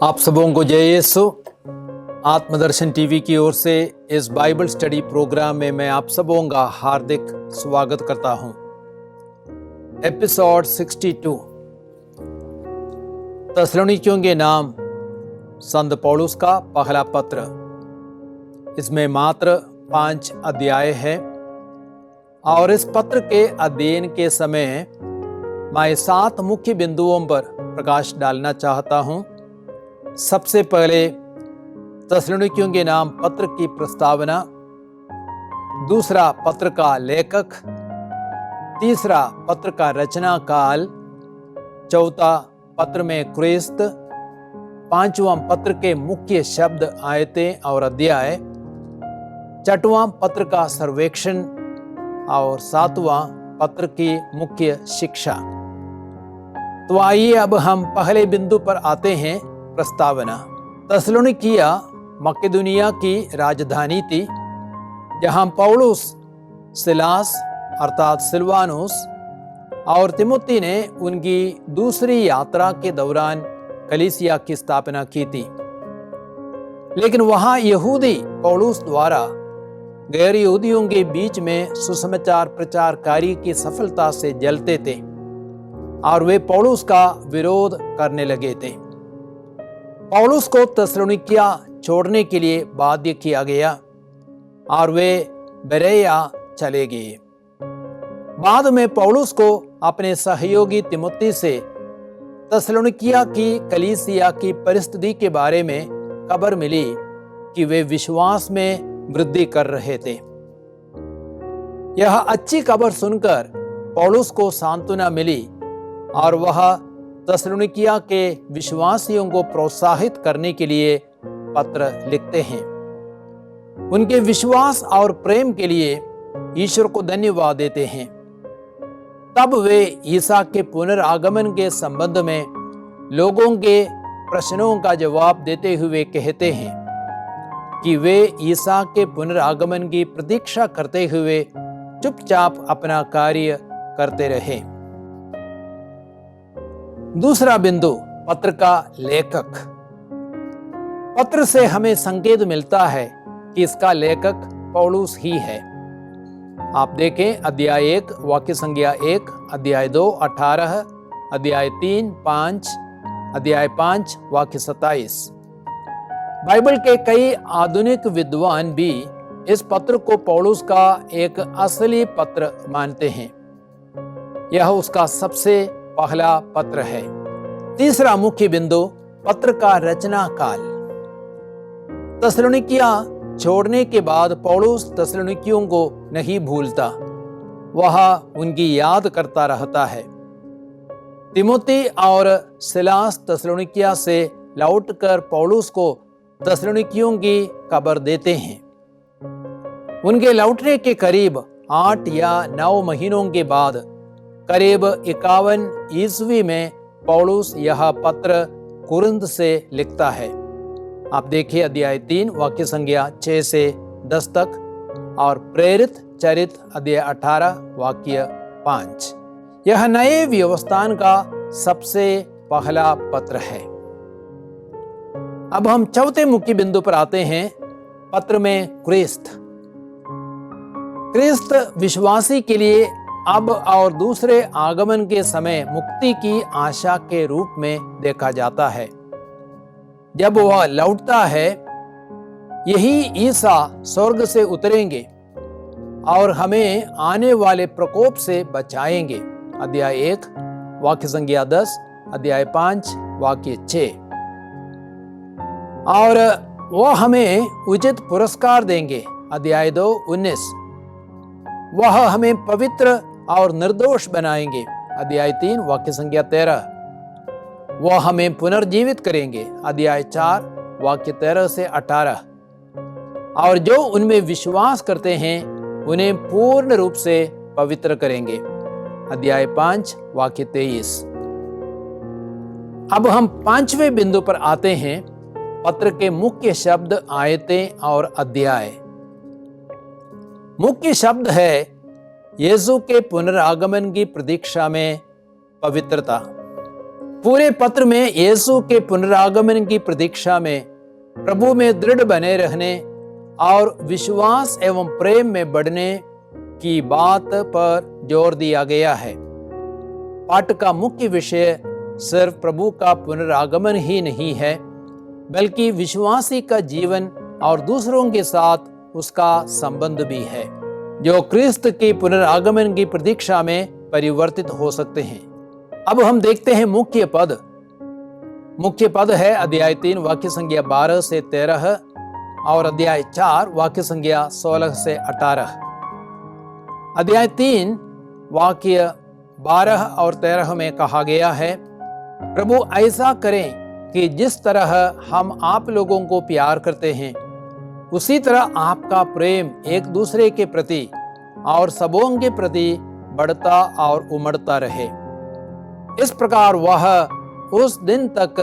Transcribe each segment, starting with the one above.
आप सबों को जय यीशु। आत्मदर्शन टीवी की ओर से इस बाइबल स्टडी प्रोग्राम में मैं आप सबों का हार्दिक स्वागत करता हूं। एपिसोड 62 तस्सलुनीकियों के नाम संत पौलुस का पहला पत्र। इसमें मात्र 5 अध्याय है और इस पत्र के अध्ययन के समय मैं 7 मुख्य बिंदुओं पर प्रकाश डालना चाहता हूं। सबसे पहले तस्सलुनीकियों के नाम पत्र की प्रस्तावना, दूसरा पत्र का लेखक, तीसरा पत्र का रचना काल, चौथा पत्र में क्रिस्त, पांचवां पत्र के मुख्य शब्द, आयतें और अध्याय, छठवां पत्र का सर्वेक्षण और सातवां पत्र की मुख्य शिक्षा। तो आइए अब हम पहले बिंदु पर आते हैं। प्रस्तावना। तस्सलुनीकिया मकेदुनिया की राजधानी थी, जहां पौलुस, सिलास अर्थात सिलवानुस और तिमुथी ने उनकी दूसरी यात्रा के दौरान कलीसिया की स्थापना की थी। लेकिन वहां यहूदी पौलुस द्वारा गैर यहूदियों के बीच में सुसमाचार प्रचार कार्य की सफलता से जलते थे और वे पौलुस का विरोध करने लगे थे। पौलुस को तस्सलुनीकिया छोड़ने के लिए बाध्य किया गया और वे बेरेया चले गए। बाद में पौलुस को अपने सहयोगी तिमुथी से तस्सलुनीकिया की कलीसिया की परिस्थिति के बारे में खबर मिली कि वे विश्वास में वृद्धि कर रहे थे। यह अच्छी खबर सुनकर पौलुस को सांत्वना मिली और वह तस्सलुनीकिया के विश्वासियों को प्रोत्साहित करने के लिए पत्र लिखते हैं। उनके विश्वास और प्रेम के लिए ईश्वर को धन्यवाद देते हैं। तब वे ईसा के पुनरागमन के संबंध में लोगों के प्रश्नों का जवाब देते हुए कहते हैं कि वे ईसा के पुनरागमन की प्रतीक्षा करते हुए चुपचाप अपना कार्य करते रहे। दूसरा बिंदु, पत्र का लेखक। पत्र से हमें संकेत मिलता है कि इसका लेखक पौलुस ही है। आप देखें अध्याय 1 वाक्य संज्ञा 1, अध्याय 2 18, अध्याय 3 5, अध्याय 5 वाक्य 27। बाइबल के कई आधुनिक विद्वान भी इस पत्र को पौलुस का एक असली पत्र मानते हैं। यह उसका सबसे पहला पत्र है। तीसरा मुख्य बिंदु, पत्र का रचना काल। तस्सलुनीकिया छोड़ने के बाद पौलुस तस्सलुनीकियों को नहीं भूलता, वह उनकी याद करता रहता है। तिमुथी और सिलास तस्सलुनीकिया से लौटकर पौलुस को तस्सलुनीकियों की खबर देते हैं। उनके लौटने के करीब 8 या 9 महीनों के बाद करीब 51 ईस्वी में पौलुस यह पत्र कुरिन्थ से लिखता है। आप देखिए अध्याय 3 वाक्य संज्ञा 6 से 10 तक और प्रेरित चरित अध्याय 18 वाक्य 5। यह नए व्यवस्थान का सबसे पहला पत्र है। अब हम चौथे मुख्य बिंदु पर आते हैं। पत्र में क्रिस्त विश्वासी के लिए अब और दूसरे आगमन के समय मुक्ति की आशा के रूप में देखा जाता है। जब वह लौटता है, यही ईसा स्वर्ग से उतरेंगे और हमें आने वाले प्रकोप से बचाएंगे। अध्याय 1 वाक्य संज्ञा 10, अध्याय 5 वाक्य 6। और वह हमें उचित पुरस्कार देंगे। अध्याय 2 19। वह हमें पवित्र और निर्दोष बनाएंगे। अध्याय 3 वाक्य संख्या 13। वह हमें पुनर्जीवित करेंगे। अध्याय 4 वाक्य 13 से 18। और जो उनमें विश्वास करते हैं उन्हें पूर्ण रूप से पवित्र करेंगे। अध्याय 5 वाक्य 23। अब हम 5वें बिंदु पर आते हैं। पत्र के मुख्य शब्द, आयतें और अध्याय। मुख्य शब्द है यीशु के पुनरागमन की प्रतीक्षा में पवित्रता। पूरे पत्र में यीशु के पुनरागमन की प्रतीक्षा में प्रभु में दृढ़ बने रहने और विश्वास एवं प्रेम में बढ़ने की बात पर जोर दिया गया है। पाठ का मुख्य विषय सिर्फ प्रभु का पुनरागमन ही नहीं है, बल्कि विश्वासी का जीवन और दूसरों के साथ उसका संबंध भी है, जो क्रिस्त के पुनरागमन की प्रतीक्षा में परिवर्तित हो सकते हैं। अब हम देखते हैं मुख्य पद। मुख्य पद है अध्याय 3 वाक्य संख्या 12 से 13 और अध्याय 4 वाक्य संख्या 16 से 18। अध्याय 3 वाक्य 12 और 13 में कहा गया है, प्रभु ऐसा करें कि जिस तरह हम आप लोगों को प्यार करते हैं, उसी तरह आपका प्रेम एक दूसरे के प्रति और सबों के प्रति बढ़ता और उमड़ता रहे। इस प्रकार वह उस दिन तक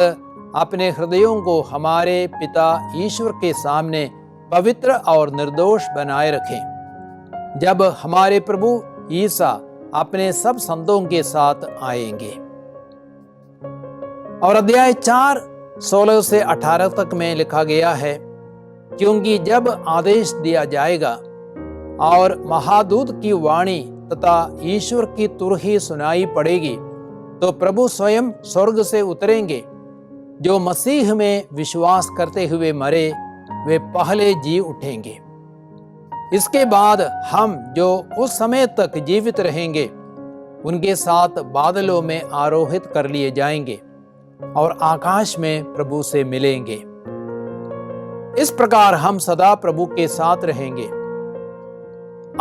अपने हृदयों को हमारे पिता ईश्वर के सामने पवित्र और निर्दोष बनाए रखें, जब हमारे प्रभु ईसा अपने सब संतों के साथ आएंगे। और अध्याय 4 16 से 18 तक में लिखा गया है, क्योंकि जब आदेश दिया जाएगा और महादूत की वाणी तथा ईश्वर की तुरही सुनाई पड़ेगी, तो प्रभु स्वयं स्वर्ग से उतरेंगे। जो मसीह में विश्वास करते हुए मरे, वे पहले जी उठेंगे। इसके बाद हम जो उस समय तक जीवित रहेंगे, उनके साथ बादलों में आरोहित कर लिए जाएंगे और आकाश में प्रभु से मिलेंगे। इस प्रकार हम सदा प्रभु के साथ रहेंगे।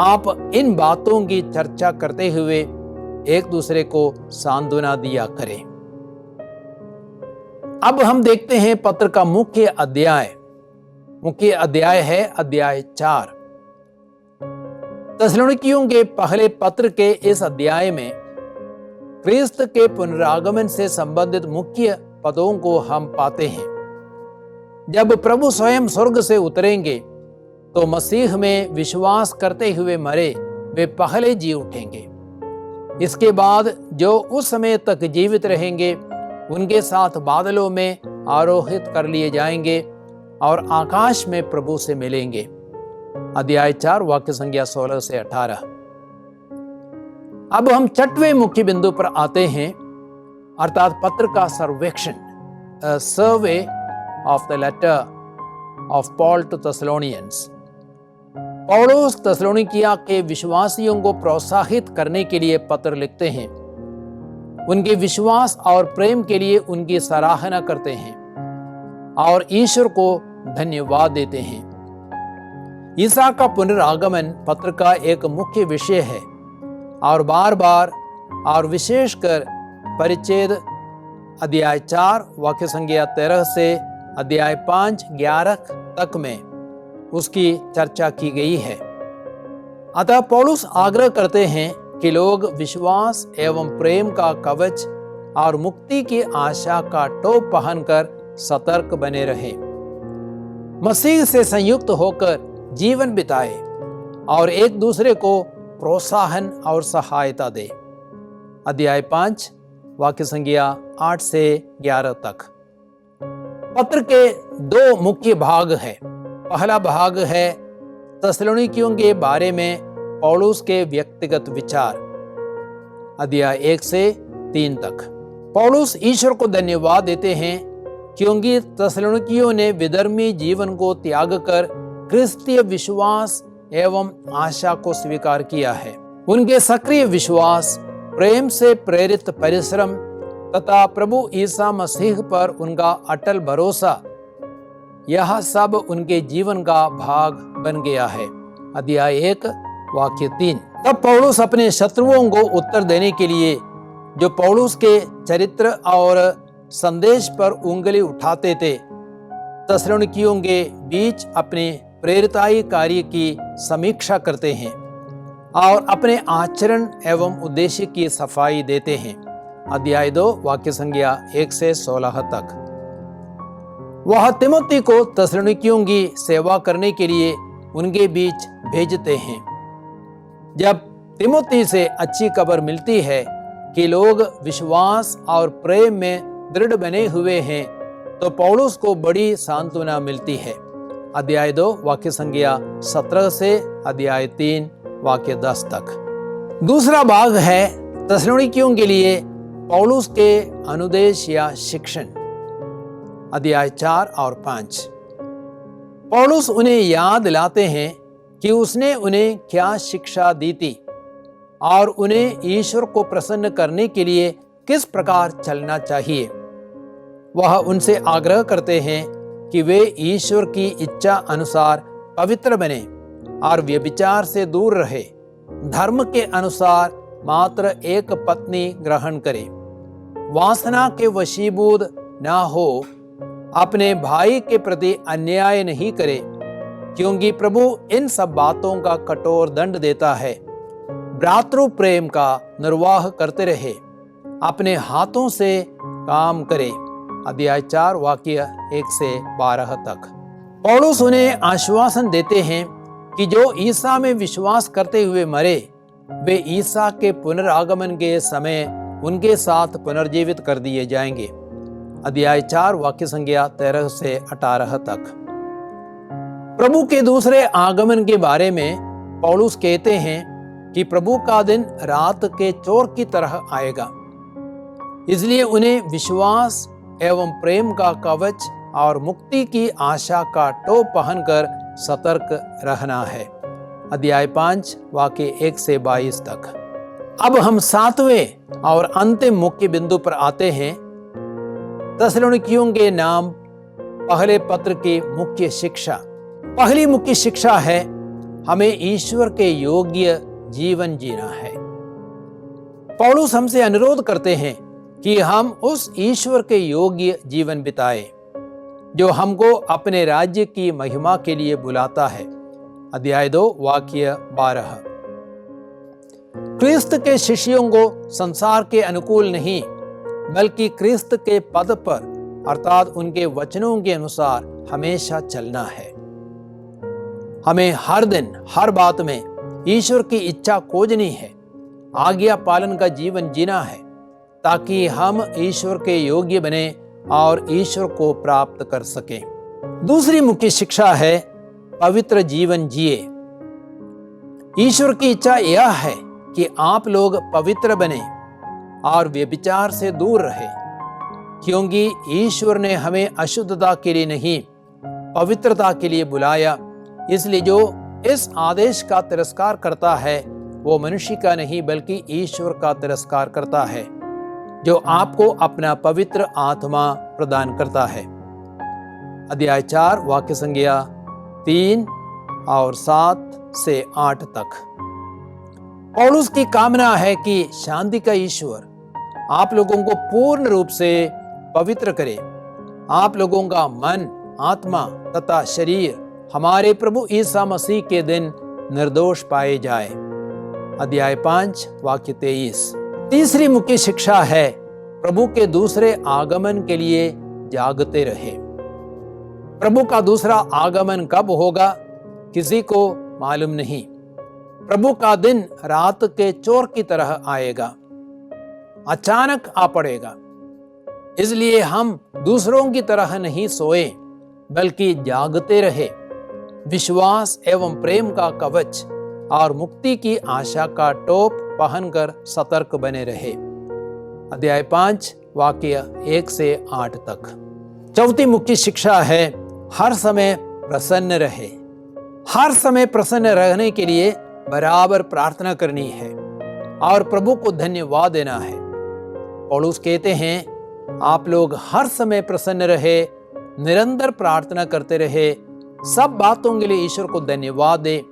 आप इन बातों की चर्चा करते हुए एक दूसरे को सांत्वना दिया करें। अब हम देखते हैं पत्र का मुख्य अध्याय। मुख्य अध्याय है अध्याय 4। थिस्सलुनीकियों के पहले पत्र के इस अध्याय में क्रिस्त के पुनरागमन से संबंधित मुख्य पदों को हम पाते हैं। जब प्रभु स्वयं स्वर्ग से उतरेंगे, तो मसीह में विश्वास करते हुए मरे, वे पहले जी उठेंगे। इसके बाद जो उस समय तक जीवित रहेंगे, उनके साथ बादलों में आरोहित कर लिए जाएंगे और आकाश में प्रभु से मिलेंगे। अध्याय 4 वाक्य संख्या 16 से 18। अब हम 6वें मुख्य बिंदु पर आते हैं, अर्थात पत्र का सर्वेक्षण, survey of the letter of Paul to Thessalonians. पौलुस थिस्सलुनीकिया के विश्वासियों को प्रोत्साहित करने के लिए पत्र लिखते हैं। उनके विश्वास और प्रेम के लिए उनकी सराहना करते हैं और ईश्वर को धन्यवाद देते हैं। ईसा का पुनरागमन पत्र का एक मुख्य विषय है और बार बार और विशेषकर परिच्छेद अध्याय 4 वाक्य संख्या 13 से अध्याय 5 11 तक में उसकी चर्चा की गई है। अतः पौलुस आग्रह करते हैं कि लोग विश्वास एवं प्रेम का कवच और मुक्ति की आशा का टोप पहनकर सतर्क बने रहें, मसीह से संयुक्त होकर जीवन बिताए और एक दूसरे को प्रोत्साहन और सहायता दे। अध्याय 5 वाक्य संख्या 8 से 11 तक। पत्र के 2 मुख्य भाग हैं। पहला भाग है थिस्सलुनीकियों के बारे में पौलुस के व्यक्तिगत विचार, अध्याय 1 से 3 तक। पौलुस ईश्वर को धन्यवाद देते हैं क्योंकि थिस्सलुनीकियों ने विधर्मी जीवन को त्याग कर क्रिस्तीय विश्वास एवं आशा को स्वीकार किया है। उनके सक्रिय विश्वास, प्रेम से प्रेरित परिश्रम तथा प्रभु ईसा मसीह पर उनका अटल भरोसा, यह सब उनके जीवन का भाग बन गया है। अध्याय 1 वाक्य 3। तब पौलुस अपने शत्रुओं को उत्तर देने के लिए, जो पौलुस के चरित्र और संदेश पर उंगली उठाते थे, थिस्सलुनीकियों के बीच अपने प्रेरिताई कार्य की समीक्षा करते हैं और अपने आचरण एवं उद्देश्य की सफाई देते हैं। अध्याय 2 वाक्य संख्या 1 से 16 तक। वह तिमोथी को थिस्सलुनीकियों की सेवा करने के लिए उनके बीच भेजते हैं। जब तिमोथी से अच्छी खबर मिलती है, कि लोग विश्वास और प्रेम में दृढ़ बने हुए हैं तो पौलुस को बड़ी सांत्वना मिलती है। अध्याय 2 वाक्य संख्या 17 से अध्याय 3 वाक्य 10 तक। दूसरा भाग है थिस्सलुनीकियों के लिए पौलुस के अनुदेश या शिक्षण, अध्याय 4 और 5। पौलुस उन्हें याद दिलाते हैं कि उसने उन्हें क्या शिक्षा दी थी और उन्हें ईश्वर को प्रसन्न करने के लिए किस प्रकार चलना चाहिए। वह उनसे आग्रह करते हैं कि वे ईश्वर की इच्छा अनुसार पवित्र बने और व्यभिचार से दूर रहे, धर्म के अनुसार मात्र एक पत्नी ग्रहण करें, वासना के वशीभूत ना हो, अपने भाई के प्रति अन्याय नहीं करे, क्योंकि प्रभु इन सब बातों का कठोर दंड देता है। भ्रातृ प्रेम का निर्वाह करते रहे, अपने हाथों से काम करे। अध्याय 4 वाक्य 1 से 12 तक। पौलुस उन्हें आश्वासन देते हैं कि जो ईसा में विश्वास करते हुए मरे, वे ईसा के पुनरागमन के समय उनके साथ पुनर्जीवित कर दिए जाएंगे। अध्याय 4 वाक्य संख्या 13 से 18 तक। प्रभु के दूसरे आगमन के बारे में पौलुस कहते हैं कि प्रभु का दिन रात के चोर की तरह आएगा, इसलिए उन्हें विश्वास एवं प्रेम का कवच और मुक्ति की आशा का टोप पहनकर सतर्क रहना है। अध्याय 5 वाक्य 1 से 22 तक। अब हम 7वें और अंतिम मुख्य बिंदु पर आते हैं। थिस्सलुनीकियों के नाम पहले पत्र की मुख्य शिक्षा। पहली मुख्य शिक्षा है हमें ईश्वर के योग्य जीवन जीना है। पौलुस हमसे अनुरोध करते हैं कि हम उस ईश्वर के योग्य जीवन बिताएं जो हमको अपने राज्य की महिमा के लिए बुलाता है। अध्याय 2 वाक्य 12। क्रिस्त के शिष्यों को संसार के अनुकूल नहीं बल्कि क्रिस्त के पद पर अर्थात उनके वचनों के अनुसार हमेशा चलना है। हमें हर दिन हर बात में ईश्वर की इच्छा खोजनी है, आज्ञा पालन का जीवन जीना है, ताकि हम ईश्वर के योग्य बने और ईश्वर को प्राप्त कर सकें। दूसरी मुख्य शिक्षा है पवित्र जीवन जिए। ईश्वर की इच्छा यह है कि आप लोग पवित्र बने और व्यभिचार से दूर रहे, क्योंकि ईश्वर ने हमें अशुद्धता के लिए नहीं पवित्रता के लिए बुलाया। इसलिए जो इस आदेश का तिरस्कार करता है वो मनुष्य का नहीं बल्कि ईश्वर का तिरस्कार करता है, जो आपको अपना पवित्र आत्मा प्रदान करता है। अध्याय 4 वाक्य संख्या 3 और 7 से 8 तक। पौलुस की कामना है कि शांति का ईश्वर आप लोगों को पूर्ण रूप से पवित्र करे। आप लोगों का मन, आत्मा तथा शरीर हमारे प्रभु ईसा मसीह के दिन निर्दोष पाए जाए। अध्याय 5 वाक्य 23। तीसरी मुख्य शिक्षा है प्रभु के दूसरे आगमन के लिए जागते रहे। प्रभु का दूसरा आगमन कब होगा किसी को मालूम नहीं। प्रभु का दिन रात के चोर की तरह आएगा, अचानक आ पड़ेगा। इसलिए हम दूसरों की तरह नहीं सोए बल्कि जागते रहे, विश्वास एवं प्रेम का कवच और मुक्ति की आशा का टोप पहनकर सतर्क बने रहे। अध्याय 5 वाक्य 1 से 8 तक। चौथी मुख्य शिक्षा है हर समय प्रसन्न रहे। हर समय प्रसन्न रहने के लिए बराबर प्रार्थना करनी है और प्रभु को धन्यवाद देना है। पौलुस कहते हैं आप लोग हर समय प्रसन्न रहे, निरंतर प्रार्थना करते रहे, सब बातों के लिए ईश्वर को धन्यवाद दे,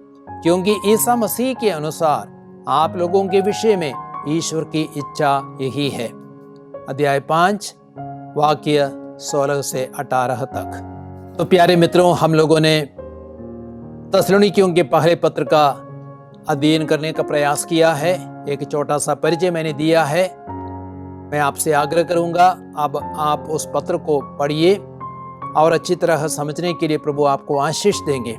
क्योंकि ईसा मसीह के अनुसार आप लोगों के विषय में ईश्वर की इच्छा यही है। अध्याय 5 वाक्य 16 से 18 तक। तो प्यारे मित्रों, हम लोगों ने थिस्सलुनीकियों के पहले पत्र का अध्ययन करने का प्रयास किया है। एक छोटा सा परिचय मैंने दिया है। मैं आपसे आग्रह करूंगा अब आप उस पत्र को पढ़िए और अच्छी तरह समझने के लिए प्रभु आपको आशीष देंगे।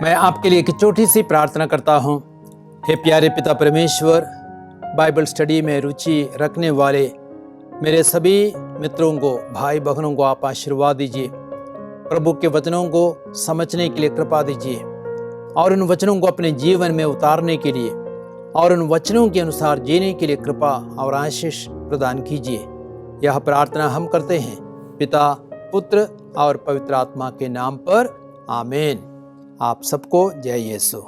मैं आपके लिए एक छोटी सी प्रार्थना करता हूँ। हे प्यारे पिता परमेश्वर, बाइबल स्टडी में रुचि रखने वाले मेरे सभी मित्रों को, भाई बहनों को आप आशीर्वाद दीजिए। प्रभु के वचनों को समझने के लिए कृपा दीजिए और उन वचनों को अपने जीवन में उतारने के लिए और उन वचनों के अनुसार जीने के लिए कृपा और आशीष प्रदान कीजिए। यह प्रार्थना हम करते हैं पिता, पुत्र और पवित्र आत्मा के नाम पर, आमीन। आप सबको जय यीशु।